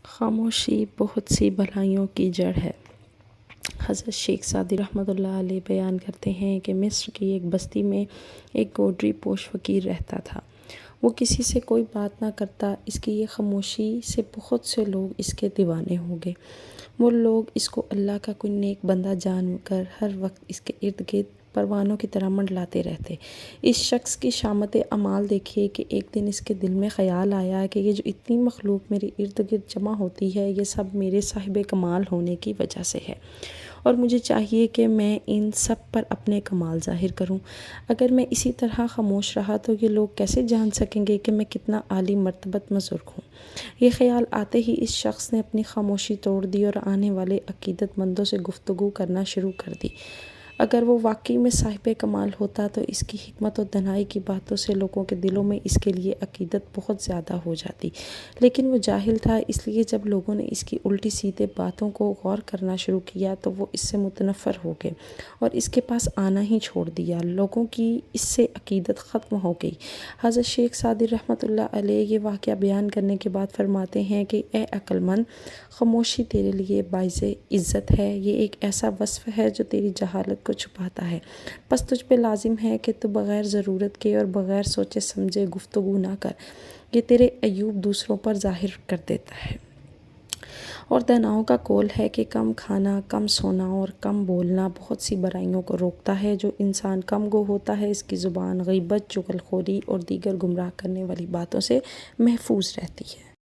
خاموشی بہت سی بھلائیوں کی جڑ ہے۔ حضرت شیخ سعدی رحمۃ اللہ علیہ بیان کرتے ہیں کہ مصر کی ایک بستی میں ایک گوڈری پوش فقیر رہتا تھا۔ وہ کسی سے کوئی بات نہ کرتا، اس کی یہ خاموشی سے بہت سے لوگ اس کے دیوانے ہو گئے۔ وہ لوگ اس کو اللہ کا کوئی نیک بندہ جان کر ہر وقت اس کے ارد گرد پروانوں کی طرح منڈلاتے رہتے۔ اس شخص کی شامت اعمال دیکھیے کہ ایک دن اس کے دل میں خیال آیا کہ یہ جو اتنی مخلوق میرے ارد گرد جمع ہوتی ہے، یہ سب میرے صاحب کمال ہونے کی وجہ سے ہے، اور مجھے چاہیے کہ میں ان سب پر اپنے کمال ظاہر کروں۔ اگر میں اسی طرح خاموش رہا تو یہ لوگ کیسے جان سکیں گے کہ میں کتنا عالی مرتبت بزرگ ہوں۔ یہ خیال آتے ہی اس شخص نے اپنی خاموشی توڑ دی اور آنے والے عقیدت مندوں سے گفتگو کرنا شروع کر دی۔ اگر وہ واقعی میں صاحب کمال ہوتا تو اس کی حکمت و دانائی کی باتوں سے لوگوں کے دلوں میں اس کے لیے عقیدت بہت زیادہ ہو جاتی، لیکن وہ جاہل تھا، اس لیے جب لوگوں نے اس کی الٹی سیدھے باتوں کو غور کرنا شروع کیا تو وہ اس سے متنفر ہو گئے اور اس کے پاس آنا ہی چھوڑ دیا۔ لوگوں کی اس سے عقیدت ختم ہو گئی۔ حضرت شیخ سعدی رحمۃ اللہ علیہ یہ واقعہ بیان کرنے کے بعد فرماتے ہیں کہ اے عقل مند، خاموشی تیرے لیے باعث عزت ہے۔ یہ ایک ایسا وصف ہے جو تیری جہالت کو چھپاتا ہے، بس تجھ پہ لازم ہے کہ تو بغیر ضرورت کے اور بغیر سوچے سمجھے گفتگو نہ کر۔ یہ تیرے عیوب دوسروں پر ظاہر کر دیتا ہے۔ اور داناؤں کا قول ہے کہ کم کھانا، کم سونا اور کم بولنا بہت سی برائیوں کو روکتا ہے۔ جو انسان کم گو ہوتا ہے، اس کی زبان غیبت، چغل خوری اور دیگر گمراہ کرنے والی باتوں سے محفوظ رہتی ہے۔